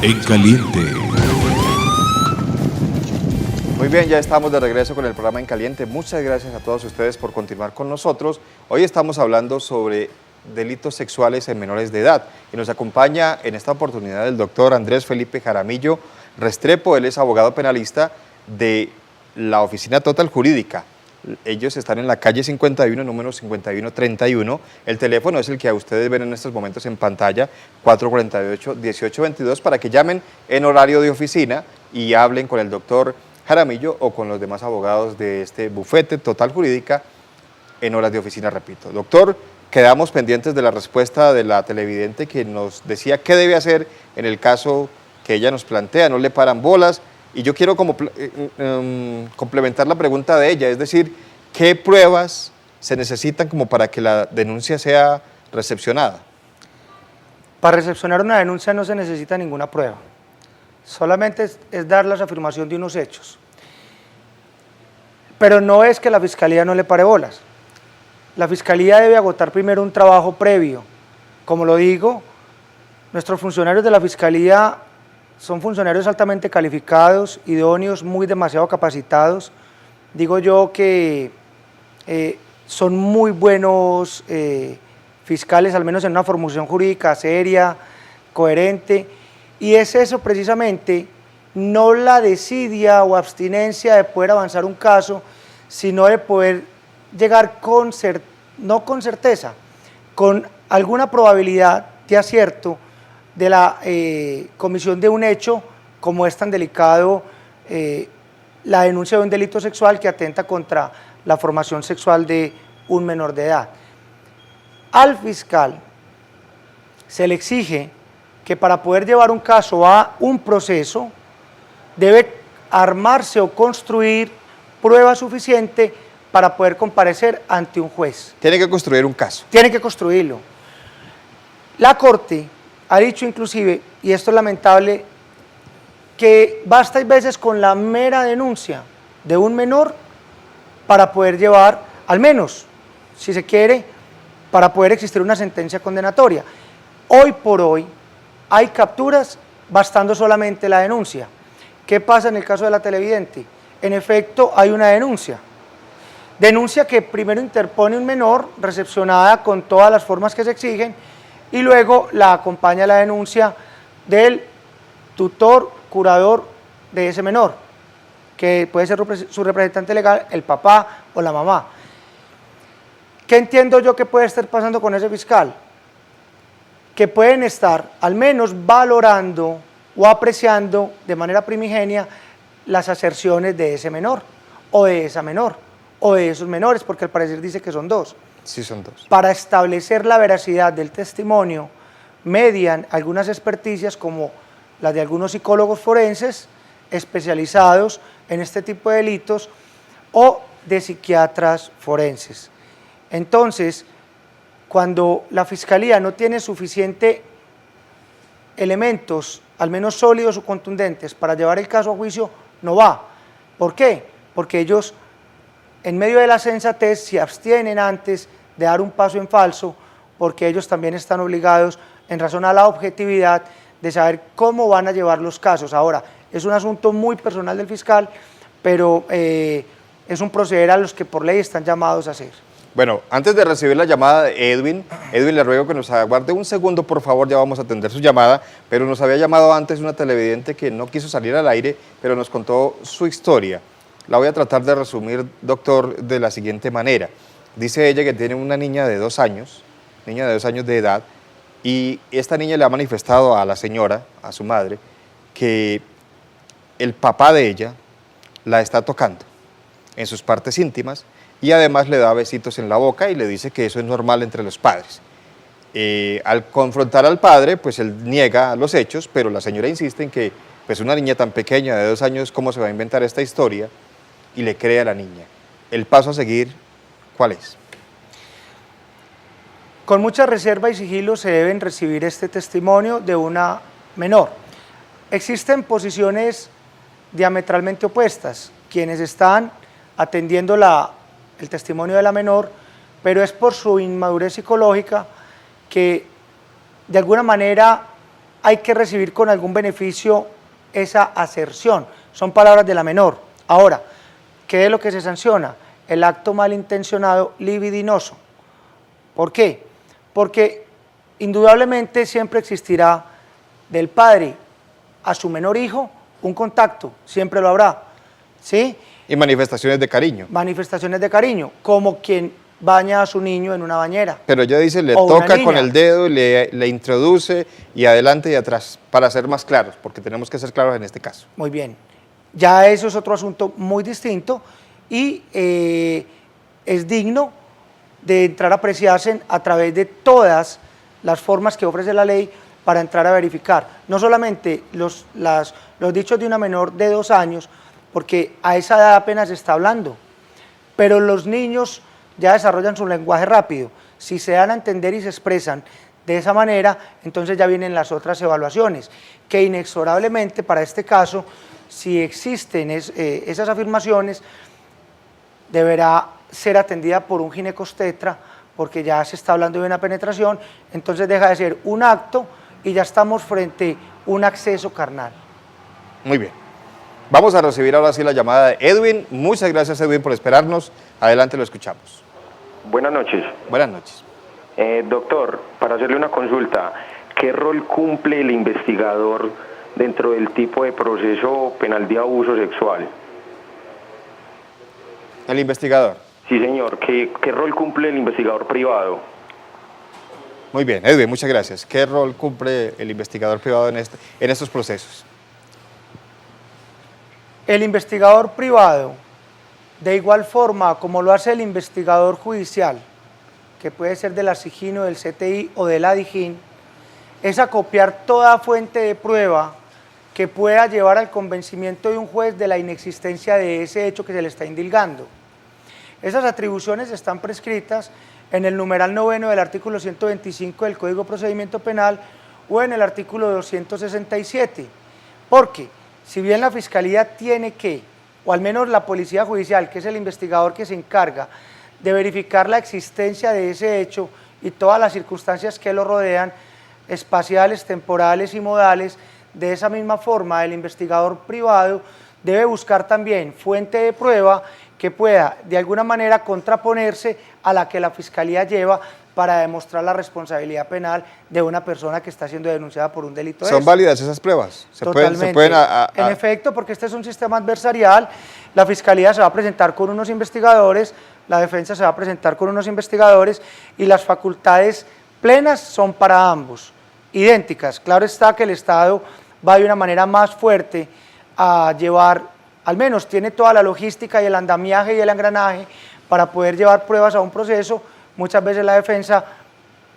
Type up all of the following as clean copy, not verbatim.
en Caliente. Muy bien, ya estamos de regreso con el programa En Caliente. Muchas gracias a todos ustedes por continuar con nosotros. Hoy estamos hablando sobre delitos sexuales en menores de edad y nos acompaña en esta oportunidad el doctor Andrés Felipe Jaramillo Restrepo. Él es abogado penalista de la Oficina Total Jurídica. Ellos están en la calle 51, número 5131. El teléfono es el que a ustedes ven en estos momentos en pantalla, 448-1822, para que llamen en horario de oficina y hablen con el doctor Jaramillo o con los demás abogados de este bufete Total Jurídica en horas de oficina, repito. Doctor, quedamos pendientes de la respuesta de la televidente que nos decía qué debe hacer en el caso que ella nos plantea, no le paran bolas, y yo quiero como complementar la pregunta de ella, es decir, ¿qué pruebas se necesitan como para que la denuncia sea recepcionada? Para recepcionar una denuncia no se necesita ninguna prueba, solamente es dar la afirmación de unos hechos. Pero no es que la Fiscalía no le pare bolas. La Fiscalía debe agotar primero un trabajo previo. Como lo digo, nuestros funcionarios de la Fiscalía son funcionarios altamente calificados, idóneos, demasiado capacitados. Digo yo que son muy buenos fiscales, al menos en una formación jurídica seria, coherente, y es eso precisamente, no la desidia o abstinencia de poder avanzar un caso, sino de poder llegar no con certeza, con alguna probabilidad de acierto de la comisión de un hecho como es tan delicado la denuncia de un delito sexual que atenta contra la formación sexual de un menor de edad. Al fiscal se le exige que para poder llevar un caso a un proceso debe armarse o construir prueba suficiente para poder comparecer ante un juez. Tiene que construir un caso. Tiene que construirlo. La Corte ha dicho inclusive, y esto es lamentable, que basta a veces con la mera denuncia de un menor para poder llevar, al menos, si se quiere, para poder existir una sentencia condenatoria. Hoy por hoy hay capturas bastando solamente la denuncia. ¿Qué pasa en el caso de la televidente? En efecto, hay una denuncia. Denuncia que primero interpone un menor, recepcionada con todas las formas que se exigen, y luego la acompaña la denuncia del tutor, curador de ese menor, que puede ser su representante legal, el papá o la mamá. ¿Qué entiendo yo que puede estar pasando con ese fiscal? Que pueden estar al menos valorando o apreciando de manera primigenia las aserciones de ese menor, o de esa menor, o de esos menores, porque al parecer dice que son dos. Sí, son dos. Para establecer la veracidad del testimonio, median algunas experticias como las de algunos psicólogos forenses especializados en este tipo de delitos o de psiquiatras forenses. Entonces, cuando la Fiscalía no tiene suficiente elementos, al menos sólidos o contundentes, para llevar el caso a juicio, no va. ¿Por qué? Porque ellos, en medio de la sensatez, se abstienen antes de dar un paso en falso, porque ellos también están obligados, en razón a la objetividad, de saber cómo van a llevar los casos. Ahora, es un asunto muy personal del fiscal, pero es un proceder a los que por ley están llamados a hacer. Bueno, antes de recibir la llamada de Edwin, le ruego que nos aguarde un segundo, por favor, ya vamos a atender su llamada, pero nos había llamado antes una televidente que no quiso salir al aire, pero nos contó su historia. La voy a tratar de resumir, doctor, de la siguiente manera. Dice ella que tiene una niña de 2 años, de edad, y esta niña le ha manifestado a la señora, a su madre, que el papá de ella la está tocando en sus partes íntimas y además le da besitos en la boca y le dice que eso es normal entre los padres. Al confrontar al padre, pues él niega los hechos, pero la señora insiste en que pues una niña tan pequeña de 2 años, ¿cómo se va a inventar esta historia? Y le cree a la niña. El paso a seguir, ¿cuál es? Con mucha reserva y sigilo se deben recibir este testimonio de una menor. Existen posiciones diametralmente opuestas, quienes están atendiendo el testimonio de la menor, pero es por su inmadurez psicológica que de alguna manera hay que recibir con algún beneficio esa aserción. Son palabras de la menor. Ahora, ¿qué es lo que se sanciona? El acto malintencionado libidinoso. ¿Por qué? Porque indudablemente siempre existirá del padre a su menor hijo un contacto, siempre lo habrá, ¿sí? Y manifestaciones de cariño. Manifestaciones de cariño, como quien baña a su niño en una bañera. Pero ella dice, le O una toca con niña. el dedo, le introduce y adelante y atrás, para ser más claros, porque tenemos que ser claros en este caso. Muy bien. Ya eso es otro asunto muy distinto y es digno de entrar a apreciarse a través de todas las formas que ofrece la ley para entrar a verificar. No solamente los dichos de una menor de 2 años, porque a esa edad apenas se está hablando, pero los niños ya desarrollan su lenguaje rápido. Si se dan a entender y se expresan de esa manera, entonces ya vienen las otras evaluaciones, que inexorablemente para este caso, si existen esas afirmaciones, deberá ser atendida por un ginecobstetra, porque ya se está hablando de una penetración, entonces deja de ser un acto y ya estamos frente a un acceso carnal. Muy bien. Vamos a recibir ahora sí la llamada de Edwin. Muchas gracias, Edwin, por esperarnos. Adelante, lo escuchamos. Buenas noches. Buenas noches. Doctor, para hacerle una consulta, ¿qué rol cumple el investigador dentro del tipo de proceso penal de abuso sexual? El investigador. Sí, señor. ¿Qué rol cumple el investigador privado? Muy bien, Edwin, muchas gracias. ¿Qué rol cumple el investigador privado en estos procesos? El investigador privado, de igual forma como lo hace el investigador judicial, que puede ser de la SIJIN o del CTI o de la DIJÍN, es acopiar toda fuente de prueba que pueda llevar al convencimiento de un juez de la inexistencia de ese hecho que se le está indilgando. Esas atribuciones están prescritas en el numeral 9 del artículo 125 del Código de Procedimiento Penal o en el artículo 267, porque si bien la Fiscalía tiene que, o al menos la Policía Judicial, que es el investigador que se encarga de verificar la existencia de ese hecho y todas las circunstancias que lo rodean, espaciales, temporales y modales, de esa misma forma el investigador privado debe buscar también fuente de prueba que pueda de alguna manera contraponerse a la que la Fiscalía lleva para demostrar la responsabilidad penal de una persona que está siendo denunciada por un delito. ¿Son válidas esas pruebas? Totalmente. En efecto, porque este es un sistema adversarial, la Fiscalía se va a presentar con unos investigadores, la defensa se va a presentar con unos investigadores y las facultades plenas son para ambos, idénticas. Claro está que el Estado va de una manera más fuerte a llevar, al menos tiene toda la logística y el andamiaje y el engranaje para poder llevar pruebas a un proceso, muchas veces la defensa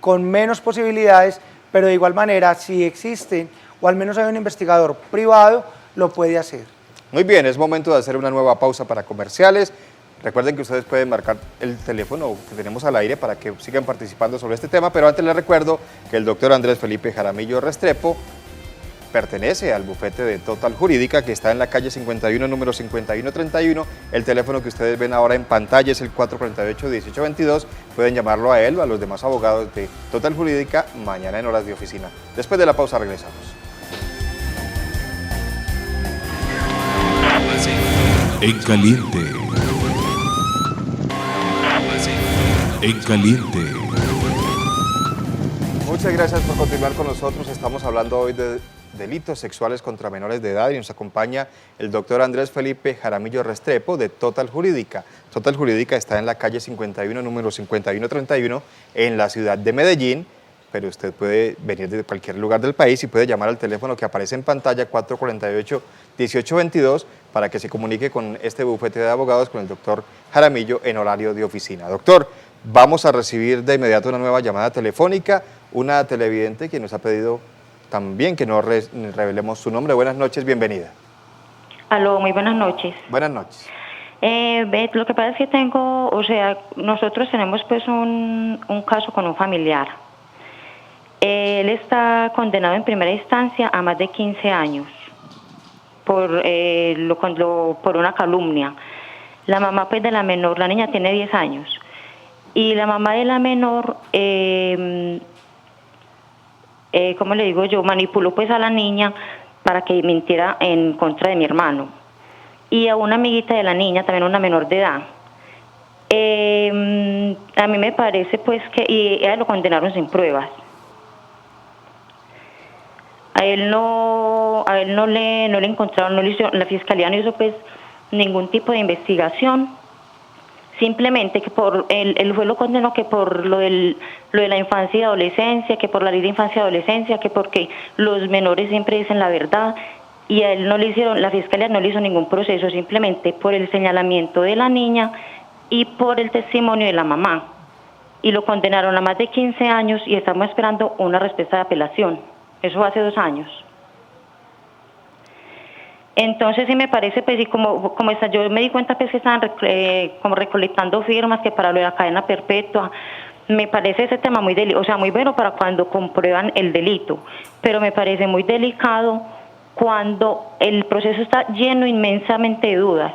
con menos posibilidades, pero de igual manera si existen o al menos hay un investigador privado, lo puede hacer. Muy bien, es momento de hacer una nueva pausa para comerciales. Recuerden que ustedes pueden marcar el teléfono que tenemos al aire para que sigan participando sobre este tema, pero antes les recuerdo que el doctor Andrés Felipe Jaramillo Restrepo pertenece al bufete de Total Jurídica, que está en la calle 51, número 5131. El teléfono que ustedes ven ahora en pantalla es el 448-1822. Pueden llamarlo a él o a los demás abogados de Total Jurídica mañana en horas de oficina. Después de la pausa regresamos. En caliente. En caliente. Muchas gracias por continuar con nosotros. Estamos hablando hoy de delitos sexuales contra menores de edad y nos acompaña el doctor Andrés Felipe Jaramillo Restrepo de Total Jurídica. Total Jurídica está en la calle 51, número 5131, en la ciudad de Medellín, pero usted puede venir de cualquier lugar del país y puede llamar al teléfono que aparece en pantalla 448-1822 para que se comunique con este bufete de abogados, con el doctor Jaramillo en horario de oficina. Doctor, vamos a recibir de inmediato una nueva llamada telefónica, una televidente que nos ha pedido también que no revelemos su nombre. Buenas noches, bienvenida. Aló, muy buenas noches. Buenas noches. Lo que pasa es que tengo, nosotros tenemos pues un caso con un familiar. Él está condenado en primera instancia a más de 15 años por una calumnia. La mamá pues de la menor, la niña tiene 10 años, y la mamá de la menor ¿cómo le digo yo? Manipuló pues a la niña para que mintiera en contra de mi hermano. Y a una amiguita de la niña, también una menor de edad. A mí me parece pues que y a él lo condenaron sin pruebas. A él no le encontraron, no le hizo, la fiscalía no hizo pues ningún tipo de investigación. Simplemente que por el juez lo condenó que por lo de la infancia y adolescencia, que por la ley de infancia y adolescencia, que porque los menores siempre dicen la verdad, y a él no le hicieron, la fiscalía no le hizo ningún proceso, simplemente por el señalamiento de la niña y por el testimonio de la mamá. Y lo condenaron a más de 15 años y estamos esperando una respuesta de apelación. Eso fue hace 2 años. Entonces sí me parece, pues, y como está, yo me di cuenta pues que estaban como recolectando firmas que para lo de la cadena perpetua. Me parece ese tema muy muy bueno para cuando comprueban el delito, pero me parece muy delicado cuando el proceso está lleno inmensamente de dudas.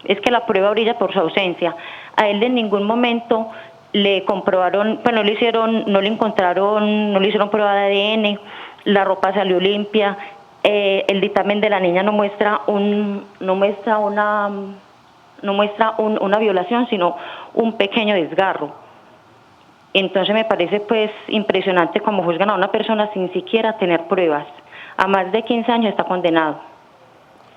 Es que la prueba brilla por su ausencia. A él en ningún momento le comprobaron, pues no le hicieron prueba de ADN, la ropa salió limpia. El dictamen de la niña no muestra una violación, sino un pequeño desgarro. Entonces me parece pues impresionante cómo juzgan a una persona sin siquiera tener pruebas. A más de 15 años está condenado.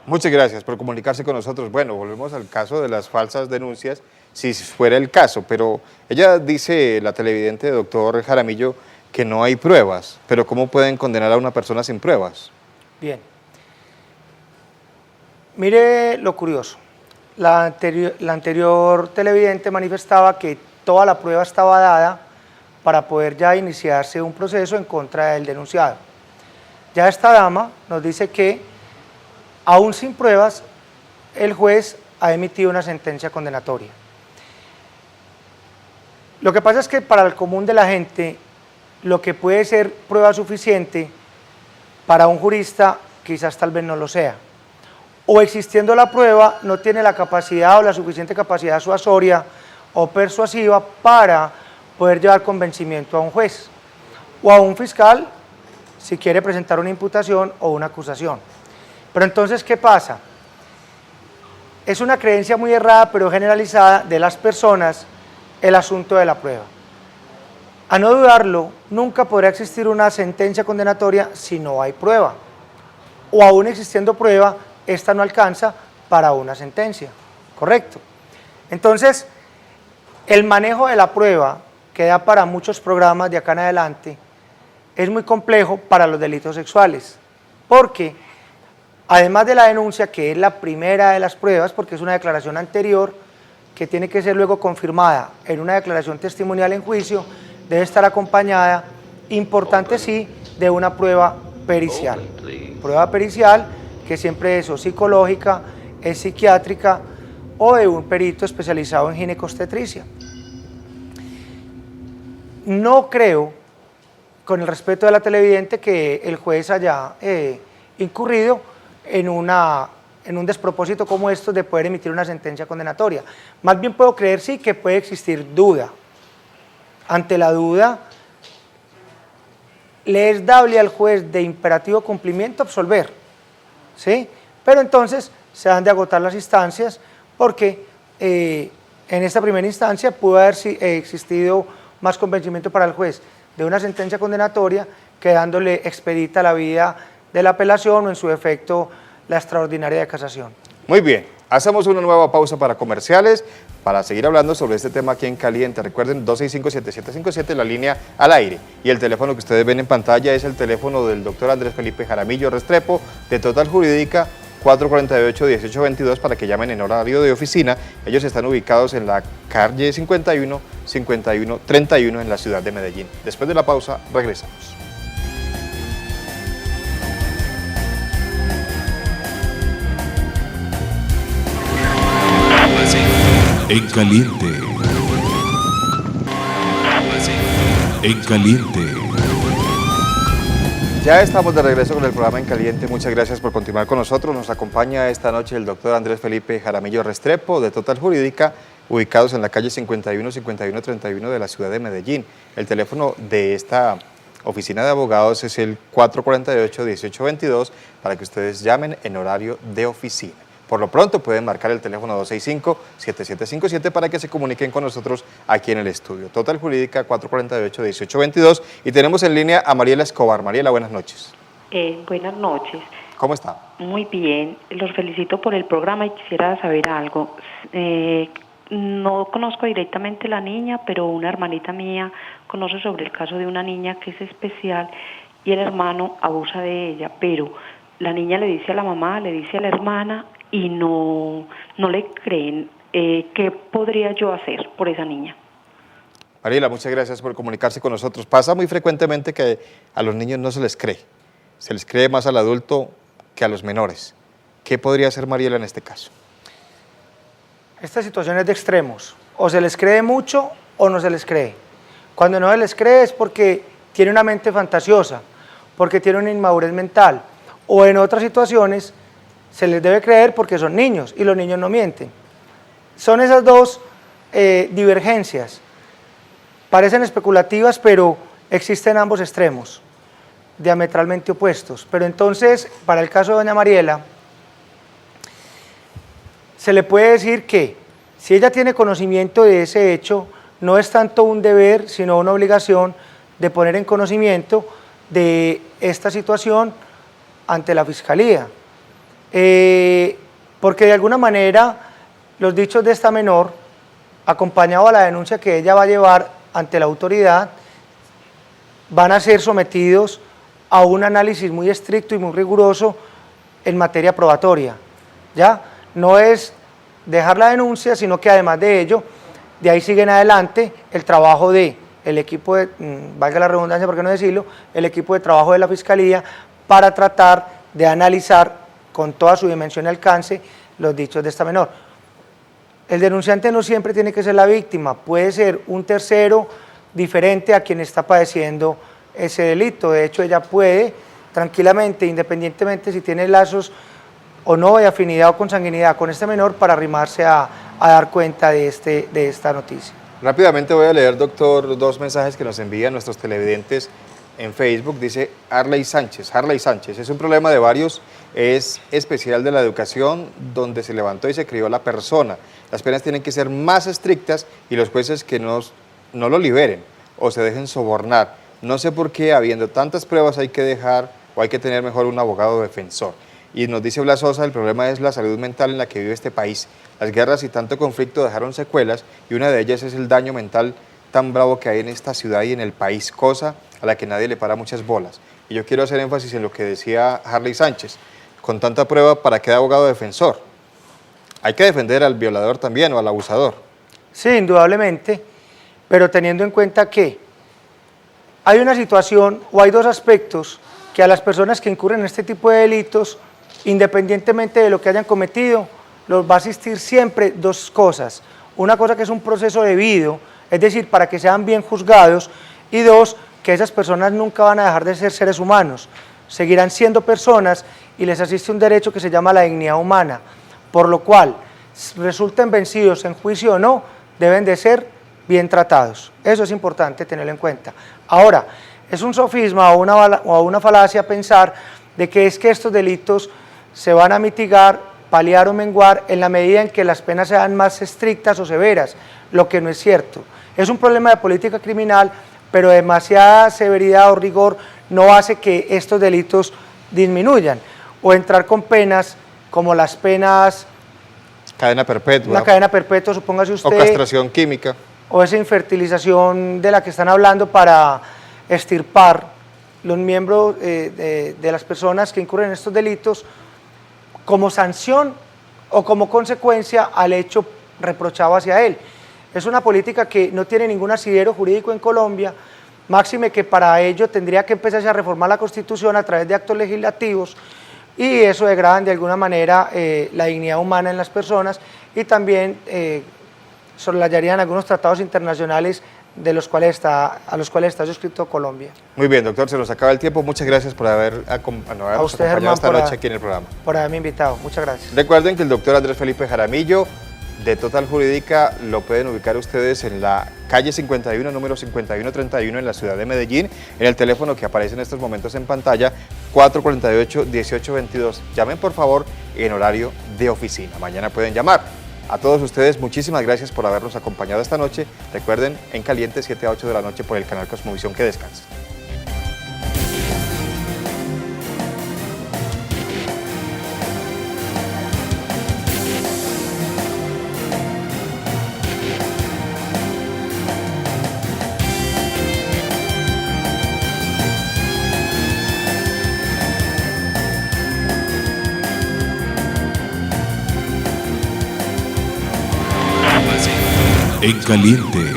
Muchas gracias por comunicarse con nosotros. Bueno, volvemos al caso de las falsas denuncias, si fuera el caso, pero ella dice, la televidente doctor Jaramillo, que no hay pruebas, pero ¿cómo pueden condenar a una persona sin pruebas? Bien. Mire lo curioso. La anterior televidente manifestaba que toda la prueba estaba dada para poder ya iniciarse un proceso en contra del denunciado. Ya esta dama nos dice que, aún sin pruebas, el juez ha emitido una sentencia condenatoria. Lo que pasa es que para el común de la gente, lo que puede ser prueba suficiente, para un jurista quizás tal vez no lo sea. O existiendo la prueba, no tiene la capacidad o la suficiente capacidad suasoria o persuasiva para poder llevar convencimiento a un juez o a un fiscal si quiere presentar una imputación o una acusación. Pero entonces, ¿qué pasa? Es una creencia muy errada pero generalizada de las personas el asunto de la prueba. A no dudarlo, nunca podrá existir una sentencia condenatoria si no hay prueba. O aún existiendo prueba, esta no alcanza para una sentencia. ¿Correcto? Entonces, el manejo de la prueba, que da para muchos programas de acá en adelante, es muy complejo para los delitos sexuales. Porque, además de la denuncia, que es la primera de las pruebas, porque es una declaración anterior, que tiene que ser luego confirmada en una declaración testimonial en juicio, debe estar acompañada, importante sí, de una prueba pericial. Prueba pericial que siempre es o psicológica, es psiquiátrica o de un perito especializado en ginecobstetricia. No creo, con el respeto de la televidente, que el juez haya incurrido en un despropósito como estos de poder emitir una sentencia condenatoria. Más bien puedo creer sí que puede existir duda. Ante la duda, le es dable al juez de imperativo cumplimiento absolver, ¿sí? Pero entonces se han de agotar las instancias porque en esta primera instancia pudo haber existido más convencimiento para el juez de una sentencia condenatoria, quedándole expedita la vía de la apelación o en su defecto la extraordinaria de casación. Muy bien, hacemos una nueva pausa para comerciales para seguir hablando sobre este tema aquí en Caliente. Recuerden, 265-7757, la línea al aire. Y el teléfono que ustedes ven en pantalla es el teléfono del doctor Andrés Felipe Jaramillo Restrepo, de Total Jurídica, 448-1822, para que llamen en horario de oficina. Ellos están ubicados en la calle 51-31 en la ciudad de Medellín. Después de la pausa, regresamos. En Caliente. En Caliente. Ya estamos de regreso con el programa En Caliente. Muchas gracias por continuar con nosotros. Nos acompaña esta noche el doctor Andrés Felipe Jaramillo Restrepo, de Total Jurídica, ubicados en la calle 51-31 de la ciudad de Medellín. El teléfono de esta oficina de abogados es el 448-1822 para que ustedes llamen en horario de oficina. Por lo pronto pueden marcar el teléfono 265-7757 para que se comuniquen con nosotros aquí en el estudio. Total Jurídica 448-1822 y tenemos en línea a Mariela Escobar. Mariela, buenas noches. Buenas noches. ¿Cómo está? Muy bien, los felicito por el programa y quisiera saber algo. No conozco directamente la niña, pero una hermanita mía conoce sobre el caso de una niña que es especial y el hermano abusa de ella, pero la niña le dice a la mamá, le dice a la hermana y no le creen. ¿Qué podría yo hacer por esa niña? Mariela, muchas gracias por comunicarse con nosotros. Pasa muy frecuentemente que a los niños no se les cree más al adulto que a los menores. ¿Qué podría hacer Mariela en este caso? Esta situación es de extremos, o se les cree mucho o no se les cree. Cuando no se les cree es porque tiene una mente fantasiosa, porque tiene una inmadurez mental, o en otras situaciones se les debe creer porque son niños y los niños no mienten. Son esas dos divergencias. Parecen especulativas, pero existen ambos extremos, diametralmente opuestos. Pero entonces, para el caso de doña Mariela, se le puede decir que si ella tiene conocimiento de ese hecho, no es tanto un deber, sino una obligación de poner en conocimiento de esta situación ante la Fiscalía. Porque de alguna manera los dichos de esta menor, acompañado a la denuncia que ella va a llevar ante la autoridad, van a ser sometidos a un análisis muy estricto y muy riguroso en materia probatoria. ¿Ya? No es dejar la denuncia, sino que además de ello, de ahí sigue en adelante el trabajo de el equipo de, valga la redundancia por qué no decirlo, el equipo de trabajo de la Fiscalía para tratar de analizar con toda su dimensión y alcance los dichos de esta menor. El denunciante no siempre tiene que ser la víctima, puede ser un tercero diferente a quien está padeciendo ese delito. De hecho, ella puede tranquilamente, independientemente si tiene lazos o no de afinidad o consanguinidad con este menor, para arrimarse a dar cuenta de esta noticia. Rápidamente voy a leer, doctor, dos mensajes que nos envían nuestros televidentes en Facebook. Dice Harley Sánchez, es un problema de varios, es especial de la educación donde se levantó y se crió la persona. Las penas tienen que ser más estrictas y los jueces que no lo liberen o se dejen sobornar. No sé por qué, habiendo tantas pruebas, hay que dejar o hay que tener mejor un abogado defensor. Y nos dice Blas Sosa, el problema es la salud mental en la que vive este país. Las guerras y tanto conflicto dejaron secuelas y una de ellas es el daño mental tan bravo que hay en esta ciudad y en el país, cosa a la que nadie le para muchas bolas. Y yo quiero hacer énfasis en lo que decía Harley Sánchez. Con tanta prueba, ¿para qué abogado defensor? Hay que defender al violador también o al abusador. Sí, indudablemente, pero teniendo en cuenta que hay una situación o hay dos aspectos que a las personas que incurren en este tipo de delitos, independientemente de lo que hayan cometido, los va a asistir siempre dos cosas. Una cosa que es un proceso debido, es decir, para que sean bien juzgados, y dos, que esas personas nunca van a dejar de ser seres humanos, seguirán siendo personas y les asiste un derecho que se llama la dignidad humana, por lo cual, resulten vencidos en juicio o no, deben de ser bien tratados. Eso es importante tenerlo en cuenta. Ahora, es un sofisma o una falacia pensar de que es que estos delitos se van a mitigar, paliar o menguar en la medida en que las penas sean más estrictas o severas, lo que no es cierto. Es un problema de política criminal, pero demasiada severidad o rigor no hace que estos delitos disminuyan, o entrar con penas como las penas... Cadena perpetua. Una cadena perpetua, supóngase usted. O castración química. O esa infertilización de la que están hablando para extirpar los miembros de las personas que incurren en estos delitos como sanción o como consecuencia al hecho reprochado hacia él. Es una política que no tiene ningún asidero jurídico en Colombia, máxime que para ello tendría que empezarse a reformar la Constitución a través de actos legislativos, y eso degrada de alguna manera la dignidad humana en las personas, y también soslayarían algunos tratados internacionales a los cuales está suscrito Colombia. Muy bien, doctor, se nos acaba el tiempo. Muchas gracias por habernos acompañado esta noche aquí en el programa. Por haberme invitado. Muchas gracias. Recuerden que el doctor Andrés Felipe Jaramillo de Total Jurídica lo pueden ubicar ustedes en la calle 51, número 5131 en la ciudad de Medellín, en el teléfono que aparece en estos momentos en pantalla, 448-1822. Llamen por favor en horario de oficina, mañana pueden llamar. A todos ustedes, muchísimas gracias por habernos acompañado esta noche. Recuerden, En Caliente, 7 a 8 de la noche por el canal Cosmovisión. Que descansen. En Caliente.